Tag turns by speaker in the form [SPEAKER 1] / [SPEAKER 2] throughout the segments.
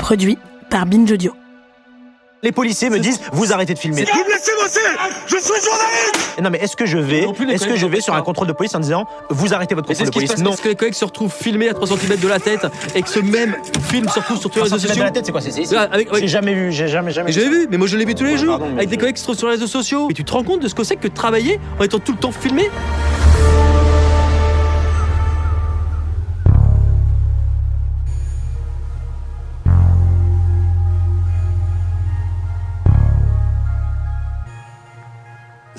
[SPEAKER 1] Produit par Binge Audio.
[SPEAKER 2] Les policiers me disent, vous arrêtez de filmer.
[SPEAKER 3] Vous me laissez bosser. Je suis journaliste.
[SPEAKER 2] Non mais est-ce que je vais sur un contrôle de police en disant, vous arrêtez votre contrôle de police?
[SPEAKER 4] Non. Est-ce que les collègues se retrouvent filmés à 3 cm de la tête et que ce même film se retrouve sur tous les réseaux sociaux?
[SPEAKER 2] de la tête, c'est quoi? C'est ici. J'ai jamais vu, j'ai jamais
[SPEAKER 4] Mais j'ai vu, mais moi je l'ai vu tous les jours,
[SPEAKER 2] pardon,
[SPEAKER 4] avec des collègues qui se trouvent sur les réseaux sociaux. Mais tu te rends compte de ce que c'est que de travailler en étant tout le temps filmé?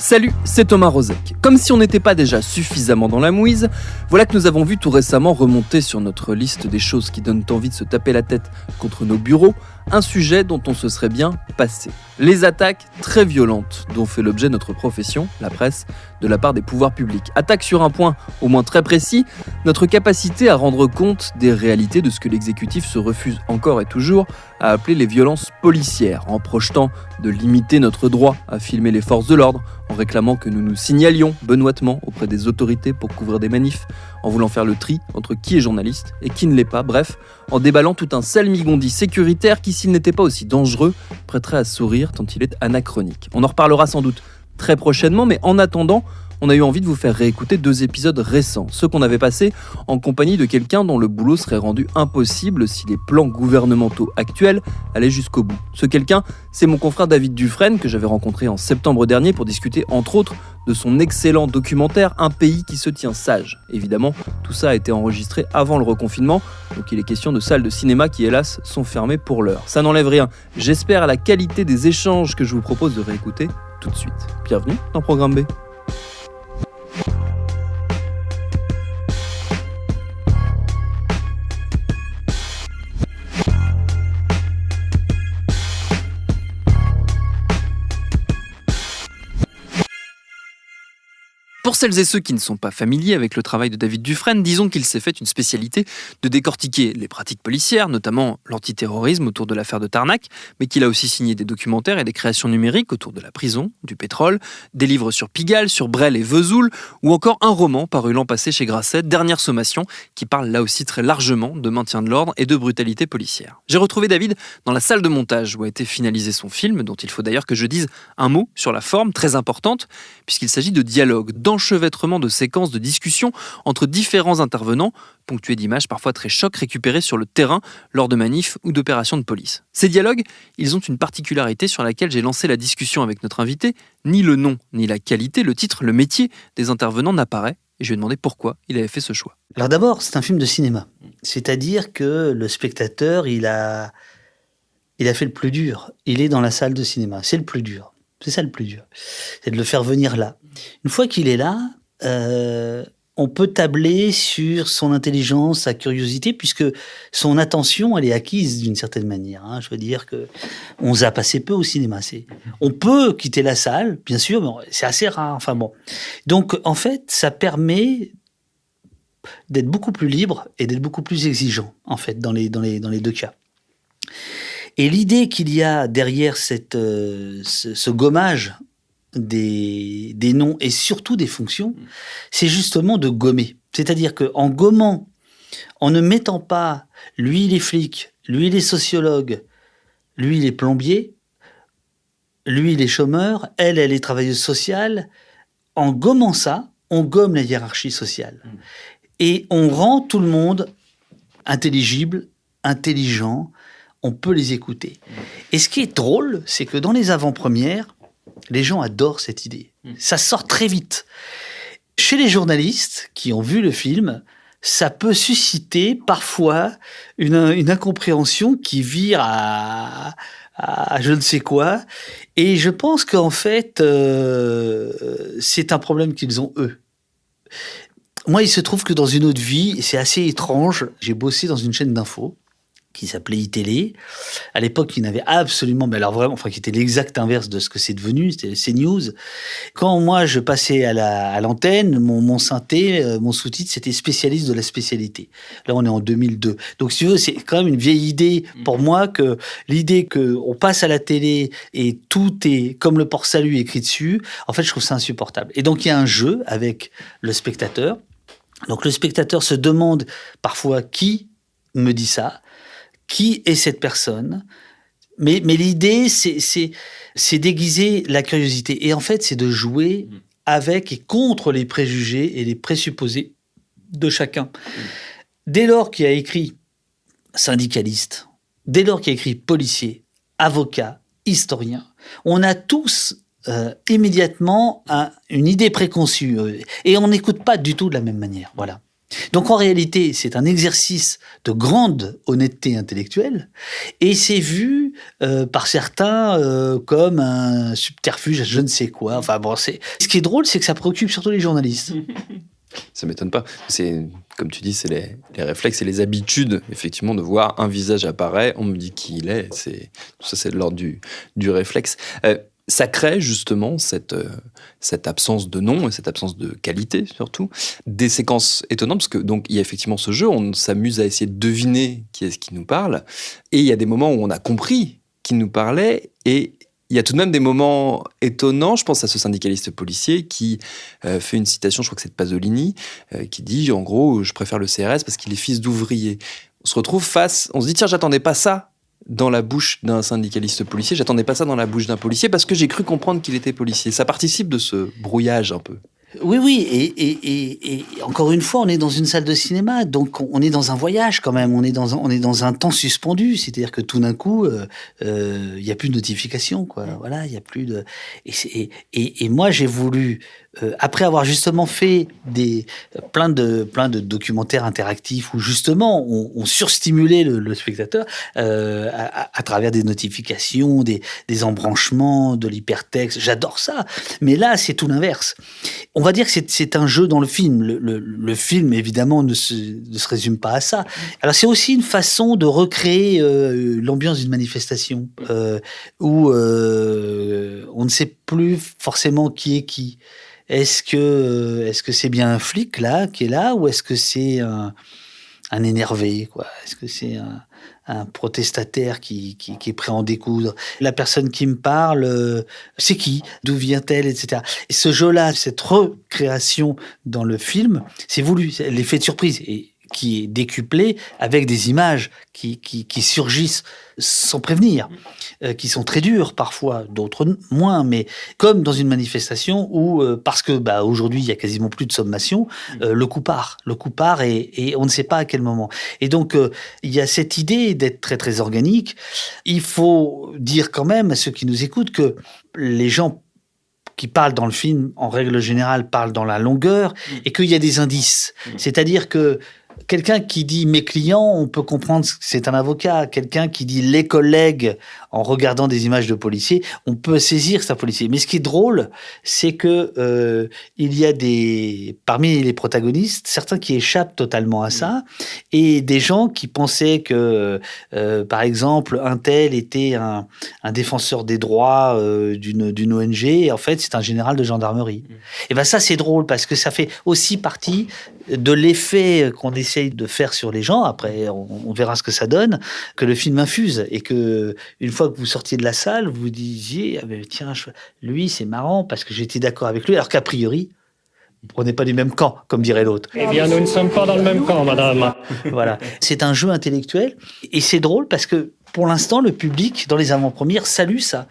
[SPEAKER 5] Salut, c'est Thomas Rozek. Comme si on n'était pas déjà suffisamment dans la mouise, voilà que nous avons vu tout récemment remonter sur notre liste des choses qui donnent envie de se taper la tête contre nos bureaux, un sujet dont on se serait bien passé. Les attaques très violentes dont fait l'objet notre profession, la presse, de la part des pouvoirs publics. Attaques sur un point au moins très précis, notre capacité à rendre compte des réalités de ce que l'exécutif se refuse encore et toujours à appeler les violences policières, en projetant de limiter notre droit à filmer les forces de l'ordre, en réclamant que nous nous signalions benoîtement auprès des autorités pour couvrir des manifs, en voulant faire le tri entre qui est journaliste et qui ne l'est pas, bref, en déballant tout un salmigondis sécuritaire qui, s'il n'était pas aussi dangereux, prêterait à sourire tant il est anachronique. On en reparlera sans doute très prochainement, mais en attendant, on a eu envie de vous faire réécouter 2 épisodes récents, ceux qu'on avait passés en compagnie de quelqu'un dont le boulot serait rendu impossible si les plans gouvernementaux actuels allaient jusqu'au bout. Ce quelqu'un, c'est mon confrère David Dufresne, que j'avais rencontré en septembre dernier pour discuter entre autres de son excellent documentaire « Un pays qui se tient sage ». Évidemment, tout ça a été enregistré avant le reconfinement, donc il est question de salles de cinéma qui, hélas, sont fermées pour l'heure. Ça n'enlève rien, j'espère, à la qualité des échanges que je vous propose de réécouter tout de suite. Bienvenue dans Programme B. Pour celles et ceux qui ne sont pas familiers avec le travail de David Dufresne, disons qu'il s'est fait une spécialité de décortiquer les pratiques policières, notamment l'antiterrorisme autour de l'affaire de Tarnac, mais qu'il a aussi signé des documentaires et des créations numériques autour de la prison, du pétrole, des livres sur Pigalle, sur Brel et Vesoul, ou encore un roman paru l'an passé chez Grasset, Dernière Sommation, qui parle là aussi très largement de maintien de l'ordre et de brutalité policière. J'ai retrouvé David dans la salle de montage où a été finalisé son film, dont il faut d'ailleurs que je dise un mot sur la forme, très importante, puisqu'il s'agit de dialogue, d'enchevêtrement de séquences de discussions entre différents intervenants, ponctués d'images parfois très chocs récupérées sur le terrain lors de manifs ou d'opérations de police. Ces dialogues, ils ont une particularité sur laquelle j'ai lancé la discussion avec notre invité. Ni le nom, ni la qualité, le titre, le métier des intervenants n'apparaît, et je lui ai demandé pourquoi il avait fait ce choix.
[SPEAKER 6] Alors d'abord, c'est un film de cinéma. C'est-à-dire que le spectateur, il a fait le plus dur. Il est dans la salle de cinéma. C'est le plus dur. C'est ça le plus dur. C'est de le faire venir là. Une fois qu'il est là, on peut tabler sur son intelligence, sa curiosité, puisque son attention, elle est acquise d'une certaine manière. Hein. Je veux dire que on zappe assez peu au cinéma. On peut quitter la salle, bien sûr, mais c'est assez rare. Enfin bon. Donc, en fait, ça permet d'être beaucoup plus libre et d'être beaucoup plus exigeant, en fait, dans les 2 cas. Et l'idée qu'il y a derrière ce gommage des noms et surtout des fonctions, c'est justement de gommer. C'est-à-dire qu'en gommant, en ne mettant pas lui il est flic, lui il est sociologue, lui il est plombier, lui il est chômeur, elle est travailleuse sociale, en gommant ça, on gomme la hiérarchie sociale. Et on rend tout le monde intelligible, intelligent, on peut les écouter. Et ce qui est drôle, c'est que dans les avant-premières, les gens adorent cette idée. Ça sort très vite. Chez les journalistes qui ont vu le film, ça peut susciter parfois une incompréhension qui vire à je ne sais quoi. Et je pense qu'en fait, c'est un problème qu'ils ont eux. Moi, il se trouve que dans une autre vie, et c'est assez étrange, j'ai bossé dans une chaîne d'infos qui s'appelait iTélé. À l'époque, qui n'avait absolument, mais alors vraiment, enfin, qui était l'exact inverse de ce que c'est devenu, c'était CNews. Quand moi, je passais à l'antenne, mon synthé, mon sous-titre, c'était spécialiste de la spécialité. Là, on est en 2002. Donc, si tu veux, c'est quand même une vieille idée pour moi que l'idée qu'on passe à la télé et tout est comme le port-salut écrit dessus, en fait, je trouve ça insupportable. Et donc, il y a un jeu avec le spectateur. Donc, le spectateur se demande parfois qui me dit ça. qui est cette personne. Mais l'idée, c'est d'aiguiser la curiosité. Et en fait, c'est de jouer avec et contre les préjugés et les présupposés de chacun. Dès lors qu'il a écrit syndicaliste, dès lors qu'il a écrit policier, avocat, historien, on a tous immédiatement une idée préconçue. Et on n'écoute pas du tout de la même manière. Voilà. Donc en réalité, c'est un exercice de grande honnêteté intellectuelle et c'est vu par certains comme un subterfuge à je ne sais quoi. Enfin bon, ce qui est drôle, c'est que ça préoccupe surtout les journalistes.
[SPEAKER 5] Ça m'étonne pas. C'est, comme tu dis, c'est les réflexes et les habitudes, effectivement, de voir un visage apparaître, on me dit qui il est. Tout ça, c'est de l'ordre du réflexe. Ça crée justement cette absence de nom et cette absence de qualité, surtout, des séquences étonnantes, parce que donc il y a effectivement ce jeu, on s'amuse à essayer de deviner qui est-ce qui nous parle, et il y a des moments où on a compris qui nous parlait, et il y a tout de même des moments étonnants. Je pense à ce syndicaliste policier qui fait une citation, je crois que c'est de Pasolini, qui dit, en gros, je préfère le CRS parce qu'il est fils d'ouvrier. On se retrouve on se dit, tiens, j'attendais pas ça dans la bouche d'un syndicaliste policier, j'attendais pas ça dans la bouche d'un policier parce que j'ai cru comprendre qu'il était policier. Ça participe de ce brouillage un peu.
[SPEAKER 6] Oui, et encore une fois, on est dans une salle de cinéma, donc on est dans un voyage quand même, on est dans un temps suspendu, c'est-à-dire que tout d'un coup, il y a plus de notification, quoi. Voilà, il y a plus de. Et moi, j'ai voulu, après avoir justement fait plein de documentaires interactifs où justement on surstimulait le spectateur à travers des notifications, des embranchements, de l'hypertexte. J'adore ça, mais là, c'est tout l'inverse. On va dire que c'est un jeu dans le film. Le film, évidemment, ne se résume pas à ça. Alors, c'est aussi une façon de recréer l'ambiance d'une manifestation où on ne sait plus forcément qui est qui. Est-ce que c'est bien un flic là qui est là, ou est-ce que c'est un énervé, quoi? Est-ce que c'est un protestataire qui est prêt à en découdre? La personne qui me parle, c'est qui? D'où vient-elle, etc. Et ce jeu-là, cette recréation dans le film, c'est voulu, c'est l'effet de surprise, et qui est décuplé avec des images qui surgissent sans prévenir, qui sont très dures parfois, d'autres moins, mais comme dans une manifestation où, parce que aujourd'hui il y a quasiment plus de sommation, le coup part et on ne sait pas à quel moment. Et donc il y a cette idée d'être très très organique. Il faut dire quand même à ceux qui nous écoutent que les gens qui parlent dans le film, en règle générale, parlent dans la longueur, et qu'il y a des indices. C'est-à-dire que quelqu'un qui dit « mes clients », on peut comprendre que c'est un avocat. Quelqu'un qui dit « les collègues », en regardant des images de policiers, on peut saisir que c'est un policier. Mais ce qui est drôle, c'est que il y a parmi les protagonistes, certains qui échappent totalement à ça, et des gens qui pensaient que, par exemple, un tel était un défenseur des droits d'une ONG, et en fait, c'est un général de gendarmerie. Et ça, c'est drôle, parce que ça fait aussi partie de l'effet qu'on essaye de faire sur les gens. Après, on verra ce que ça donne, que le film infuse, et que une fois que vous sortiez de la salle, vous disiez tiens, lui, c'est marrant parce que j'étais d'accord avec lui, alors qu'a priori, on n'est pas du même camp, comme dirait l'autre.
[SPEAKER 1] Eh bien, nous ne sommes pas dans le même camp, madame.
[SPEAKER 6] Voilà. C'est un jeu intellectuel, et c'est drôle parce que pour l'instant, le public, dans les avant-premières, salue ça.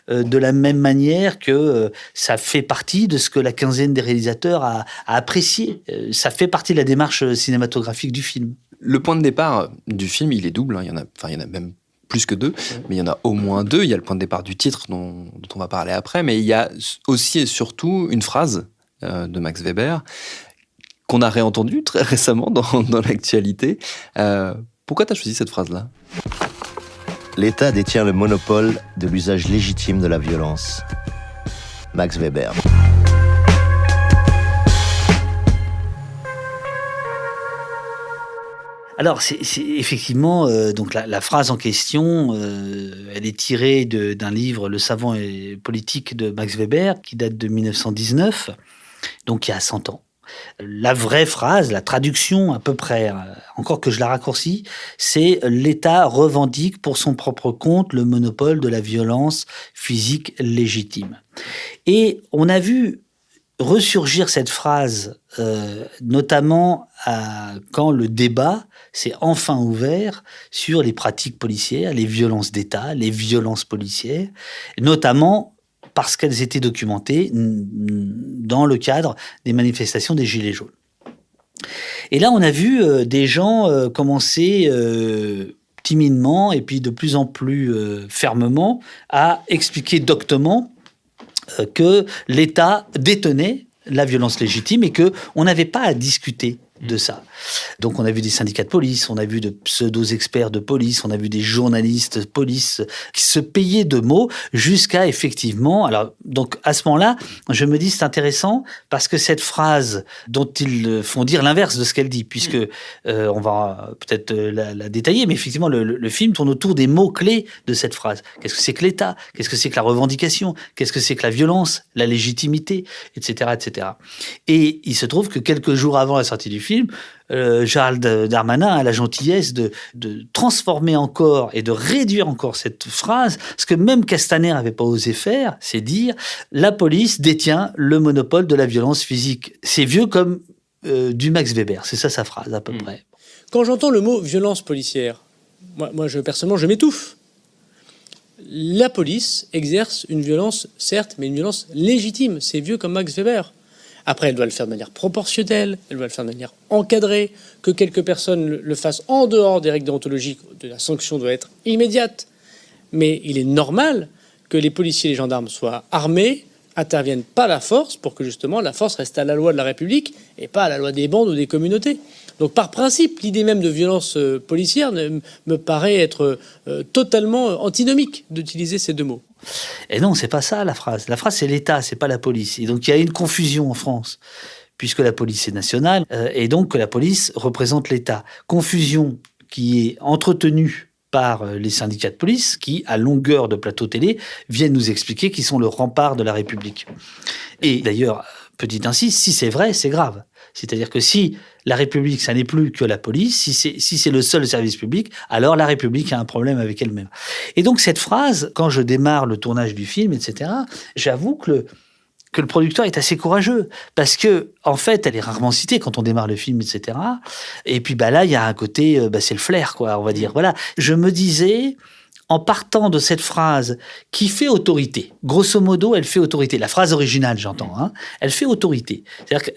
[SPEAKER 6] De la même manière que ça fait partie de ce que la quinzaine des réalisateurs a apprécié. Ça fait partie de la démarche cinématographique du film.
[SPEAKER 5] Le point de départ du film, il est double. Il y en a même plus que deux, mais il y en a au moins deux. Il y a le point de départ du titre dont on va parler après, mais il y a aussi et surtout une phrase de Max Weber qu'on a réentendue très récemment dans l'actualité. Pourquoi tu as choisi cette phrase-là ?
[SPEAKER 7] L'État détient le monopole de l'usage légitime de la violence. Max Weber.
[SPEAKER 6] Alors, c'est effectivement, donc la phrase en question, elle est tirée d'un livre, Le savant et politique de Max Weber, qui date de 1919, donc il y a 100 ans. La vraie phrase, la traduction à peu près, encore que je la raccourcis, c'est « L'État revendique pour son propre compte le monopole de la violence physique légitime ». Et on a vu ressurgir cette phrase, notamment quand le débat s'est enfin ouvert sur les pratiques policières, les violences d'État, les violences policières, notamment parce qu'elles étaient documentées dans le cadre des manifestations des Gilets jaunes. Et là, on a vu des gens commencer timidement et puis de plus en plus fermement à expliquer doctement que l'État détenait la violence légitime et qu'on n'avait pas à discuter de ça. Donc on a vu des syndicats de police, on a vu de pseudo-experts de police, on a vu des journalistes de police qui se payaient de mots jusqu'à effectivement... Alors, donc à ce moment-là, je me dis c'est intéressant parce que cette phrase dont ils font dire l'inverse de ce qu'elle dit, puisque on va peut-être la détailler, mais effectivement le film tourne autour des mots-clés de cette phrase. Qu'est-ce que c'est que l'État ? Qu'est-ce que c'est que la revendication ? Qu'est-ce que c'est que la violence ? La légitimité ? Etc., etc. Et il se trouve que quelques jours avant la sortie du film, Gérald Darmanin a la gentillesse de transformer encore et de réduire encore cette phrase. Ce que même Castaner n'avait pas osé faire, c'est dire « la police détient le monopole de la violence physique ». C'est vieux comme du Max Weber, c'est ça sa phrase à peu près.
[SPEAKER 8] Quand j'entends le mot violence policière, personnellement, je m'étouffe. La police exerce une violence, certes, mais une violence légitime. C'est vieux comme Max Weber. Après, elle doit le faire de manière proportionnelle, elle doit le faire de manière encadrée, que quelques personnes le fassent en dehors des règles déontologiques, la sanction doit être immédiate. Mais il est normal que les policiers et les gendarmes soient armés, interviennent pas la force, pour que justement la force reste à la loi de la République et pas à la loi des bandes ou des communautés. Donc par principe, l'idée même de violence policière me paraît être totalement antinomique d'utiliser ces deux mots.
[SPEAKER 6] Et non, c'est pas ça la phrase. La phrase, c'est l'État, c'est pas la police. Et donc, il y a une confusion en France, puisque la police est nationale, et donc que la police représente l'État. Confusion qui est entretenue par les syndicats de police, qui, à longueur de plateau télé, viennent nous expliquer qu'ils sont le rempart de la République. Et d'ailleurs, petit ainsi, si c'est vrai, c'est grave. C'est-à-dire que si la République, ça n'est plus que la police, si c'est le seul service public, alors la République a un problème avec elle-même. Et donc cette phrase, quand je démarre le tournage du film, etc., j'avoue que le producteur est assez courageux, parce que en fait, elle est rarement citée quand on démarre le film, etc. Et puis là, il y a un côté, c'est le flair, quoi, on va dire. Voilà. Je me disais, en partant de cette phrase qui fait autorité, grosso modo, elle fait autorité. La phrase originale, j'entends, hein, elle fait autorité. C'est-à-dire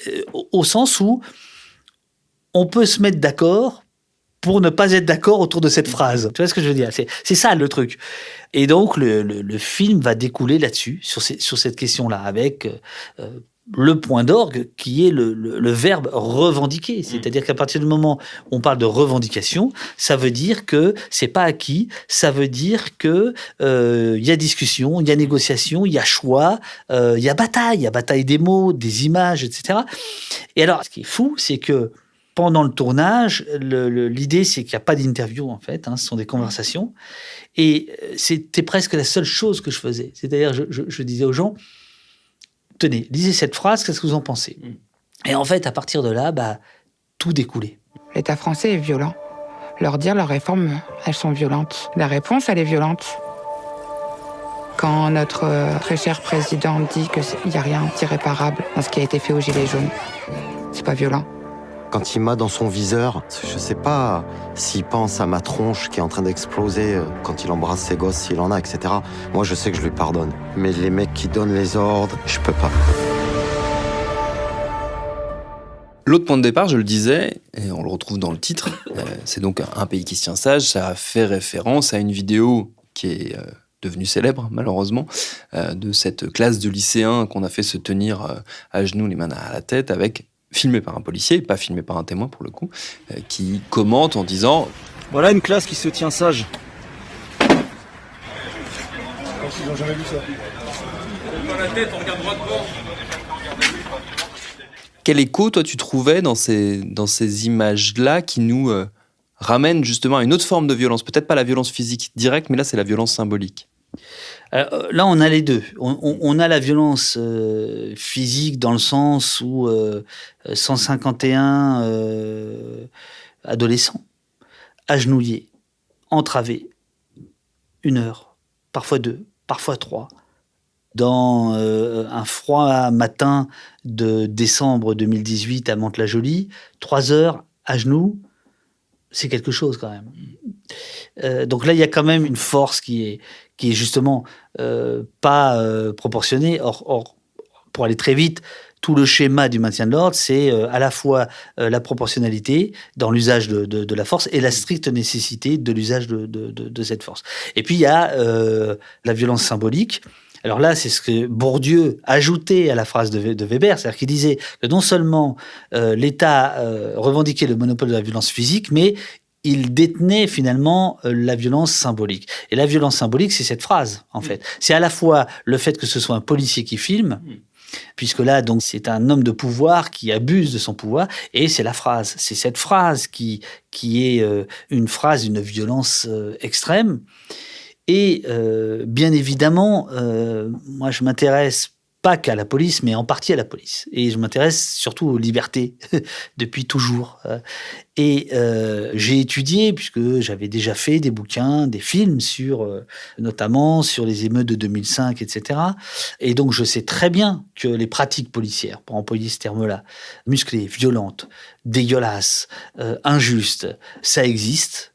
[SPEAKER 6] au sens où on peut se mettre d'accord pour ne pas être d'accord autour de cette phrase. Tu vois ce que je veux dire ? C'est ça le truc. Et donc le film va découler là-dessus, sur cette question-là, avec le point d'orgue qui est le verbe revendiquer. C'est-à-dire qu'à partir du moment où on parle de revendication, ça veut dire que c'est pas acquis, ça veut dire que y a discussion, il y a négociation, il y a choix, il y a bataille des mots, des images, etc. Et alors, ce qui est fou, c'est que pendant le tournage, l'idée, c'est qu'il n'y a pas d'interview, en fait. Ce sont des conversations. Et c'était presque la seule chose que je faisais. C'est-à-dire, je disais aux gens, tenez, lisez cette phrase, qu'est-ce que vous en pensez ? Et en fait, à partir de là, tout découlait.
[SPEAKER 9] L'État français est violent. Leur dire leurs réformes, elles sont violentes. La réponse, elle est violente. Quand notre très cher président dit qu'il n'y a rien d'irréparable dans ce qui a été fait aux Gilets jaunes, c'est pas violent.
[SPEAKER 10] Quand il m'a dans son viseur, je sais pas s'il pense à ma tronche qui est en train d'exploser quand il embrasse ses gosses, s'il en a, etc. Moi, je sais que je lui pardonne. Mais les mecs qui donnent les ordres, je peux pas.
[SPEAKER 5] L'autre point de départ, je le disais, et on le retrouve dans le titre, c'est donc Un pays qui se tient sage. Ça a fait référence à une vidéo qui est devenue célèbre, malheureusement, de cette classe de lycéens qu'on a fait se tenir à genoux, les mains à la tête, filmé par un policier, pas filmé par un témoin pour le coup, qui commente en disant «
[SPEAKER 2] Voilà une classe qui se tient sage. »
[SPEAKER 3] Ils n'ont jamais vu ça. Dans la tête, on regarde droit devant.
[SPEAKER 5] Quel écho, toi, tu trouvais dans ces images-là qui nous ramènent justement à une autre forme de violence ? Peut-être pas la violence physique directe, mais là, c'est la violence symbolique.
[SPEAKER 6] Là, on a les deux. On a la violence physique dans le sens où 151 adolescents, agenouillés, entravés, 1 heure, parfois 2, parfois 3, dans un froid matin de décembre 2018 à Mantes-la-Jolie, 3 heures à genoux, c'est quelque chose quand même. Donc là, il y a quand même une force qui est justement pas proportionnée. Or, pour aller très vite, tout le schéma du maintien de l'ordre, c'est à la fois la proportionnalité dans l'usage de la force et la stricte nécessité de l'usage de cette force. Et puis, il y a la violence symbolique. Alors là, c'est ce que Bourdieu ajoutait à la phrase de Weber, c'est-à-dire qu'il disait que non seulement l'État revendiquait le monopole de la violence physique, mais il détenait finalement la violence symbolique. Et la violence symbolique, c'est cette phrase, en fait. C'est à la fois le fait que ce soit un policier qui filme, puisque là, donc, c'est un homme de pouvoir qui abuse de son pouvoir, et c'est la phrase. C'est cette phrase qui est une phrase d'une violence extrême. Et bien évidemment, moi, je m'intéresse pas qu'à la police, mais en partie à la police. Et je m'intéresse surtout aux libertés depuis toujours. Et j'ai étudié, puisque j'avais déjà fait des bouquins, des films notamment sur les émeutes de 2005, etc. Et donc, je sais très bien que les pratiques policières, pour employer ce terme-là, musclées, violentes, dégueulasses, injustes, ça existe.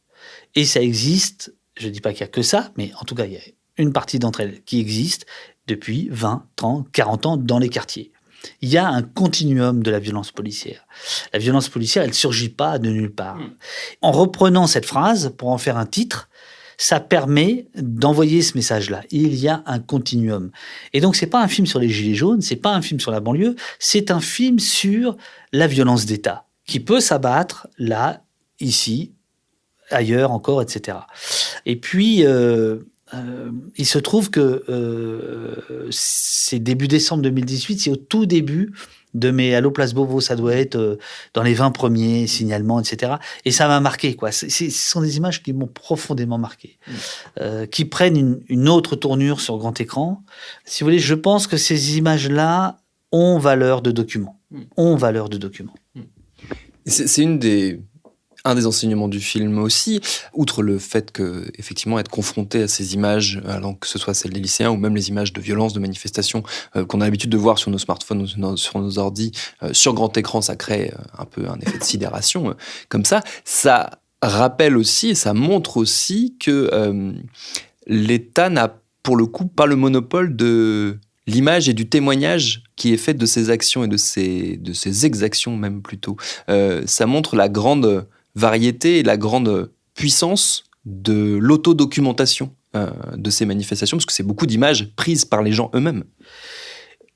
[SPEAKER 6] Et ça existe, je ne dis pas qu'il n'y a que ça, mais en tout cas, il y a une partie d'entre elles qui existe depuis 20, 30, 40 ans dans les quartiers. Il y a un continuum de la violence policière. La violence policière, elle ne surgit pas de nulle part. En reprenant cette phrase pour en faire un titre, ça permet d'envoyer ce message-là. Il y a un continuum. Et donc, c'est pas un film sur les gilets jaunes, c'est pas un film sur la banlieue, c'est un film sur la violence d'État qui peut s'abattre là, ici, ailleurs encore, etc. Et puis, il se trouve que c'est début décembre 2018, c'est au tout début de mes Allo Place Beauvau, ça doit être dans les 20 premiers signalements, etc. Et ça m'a marqué, quoi. Ce sont des images qui m'ont profondément marqué, qui prennent une autre tournure sur grand écran. Si vous voulez, je pense que ces images-là ont valeur de document.
[SPEAKER 5] C'est un des enseignements du film aussi, outre le fait que, effectivement, être confronté à ces images, alors que ce soit celles des lycéens ou même les images de violence, de manifestations qu'on a l'habitude de voir sur nos smartphones ou sur nos ordis, sur grand écran, ça crée un peu un effet de sidération. Comme ça rappelle aussi et ça montre aussi que l'État n'a, pour le coup, pas le monopole de l'image et du témoignage qui est fait de ses actions et de ses exactions même plutôt. Ça montre la grande variété et la grande puissance de l'autodocumentation de ces manifestations, parce que c'est beaucoup d'images prises par les gens eux-mêmes.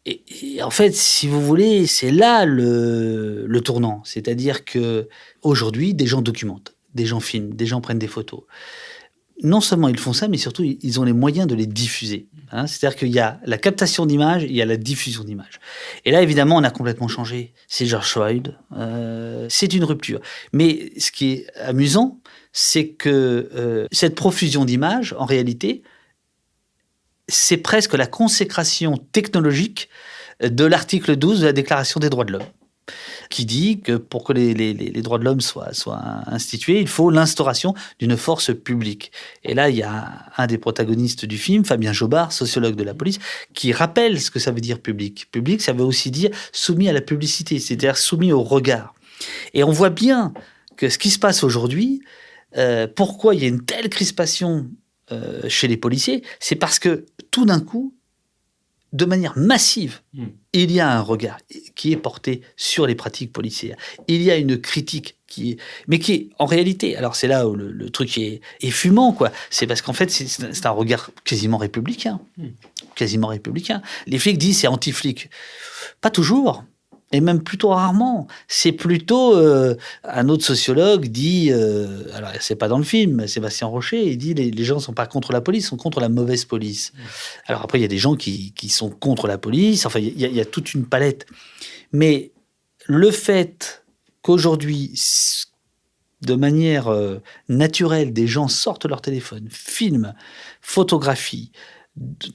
[SPEAKER 6] Et en fait, si vous voulez, c'est là le tournant. C'est-à-dire que aujourd'hui, des gens documentent, des gens filment, des gens prennent des photos. Non seulement ils font ça, mais surtout ils ont les moyens de les diffuser. C'est-à-dire qu'il y a la captation d'images, il y a la diffusion d'images. Et là, évidemment, on a complètement changé. C'est George Floyd, c'est une rupture. Mais ce qui est amusant, c'est que cette profusion d'images, en réalité, c'est presque la consécration technologique de l'article 12 de la Déclaration des droits de l'homme, qui dit que pour que les droits de l'homme soient institués, il faut l'instauration d'une force publique. Et là, il y a un des protagonistes du film, Fabien Jobard, sociologue de la police, qui rappelle ce que ça veut dire public. Public, ça veut aussi dire soumis à la publicité, c'est-à-dire soumis au regard. Et on voit bien que ce qui se passe aujourd'hui, pourquoi il y a une telle crispation chez les policiers, c'est parce que tout d'un coup, de manière massive, il y a un regard qui est porté sur les pratiques policières. Il y a une critique mais qui est en réalité, alors c'est là où le truc est fumant, quoi. C'est parce qu'en fait, c'est un regard quasiment républicain. Quasiment républicain. Les flics disent c'est anti-flic. Pas toujours. Et même plutôt rarement. C'est plutôt un autre sociologue dit, alors c'est pas dans le film, Sébastien Rocher, il dit les gens sont pas contre la police, ils sont contre la mauvaise police. Alors après il y a des gens qui sont contre la police. Enfin il y a toute une palette. Mais le fait qu'aujourd'hui de manière naturelle des gens sortent leur téléphone, filment, photographient,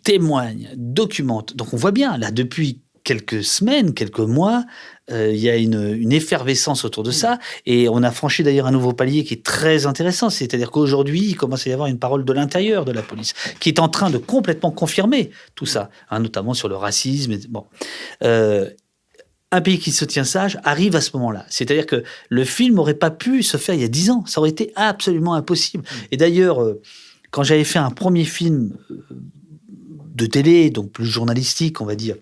[SPEAKER 6] témoignent, documentent. Donc on voit bien là depuis quelques semaines, quelques mois, il y a une effervescence autour de ça, et on a franchi d'ailleurs un nouveau palier qui est très intéressant, c'est-à-dire qu'aujourd'hui, il commence à y avoir une parole de l'intérieur de la police, qui est en train de complètement confirmer tout ça, hein, notamment sur le racisme. Bon. Un pays qui se tient sage arrive à ce moment-là. C'est-à-dire que le film n'aurait pas pu se faire il y a 10 ans, ça aurait été absolument impossible. Et d'ailleurs, quand j'avais fait un premier film de télé, donc plus journalistique, on va dire,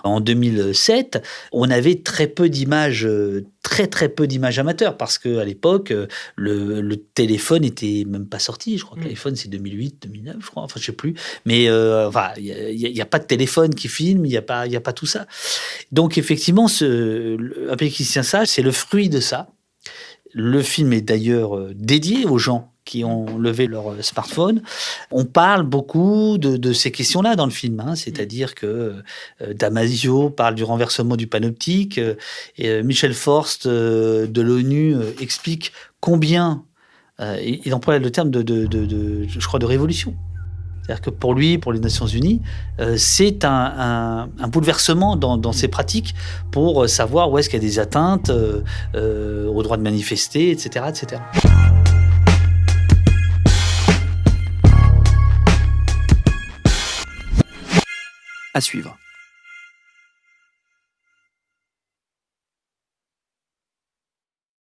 [SPEAKER 6] en 2007, on avait très peu d'images, très peu d'images amateurs, parce qu'à l'époque, le téléphone n'était même pas sorti. Je crois que l'iPhone, c'est 2008, 2009, je crois, enfin, je sais plus. Mais il n'y a pas de téléphone qui filme, il n'y a pas tout ça. Donc, effectivement, Un pays qui se tient sage, c'est le fruit de ça. Le film est d'ailleurs dédié aux gens qui ont levé leur smartphone. On parle beaucoup de ces questions-là dans le film, hein, c'est-à-dire que Damasio parle du renversement du panoptique, et Michel Forst de l'ONU explique combien, il emploie le terme je crois, de révolution. C'est-à-dire que pour lui, pour les Nations Unies, c'est un bouleversement dans ses pratiques pour savoir où est-ce qu'il y a des atteintes au droit de manifester, etc., etc.
[SPEAKER 5] À suivre.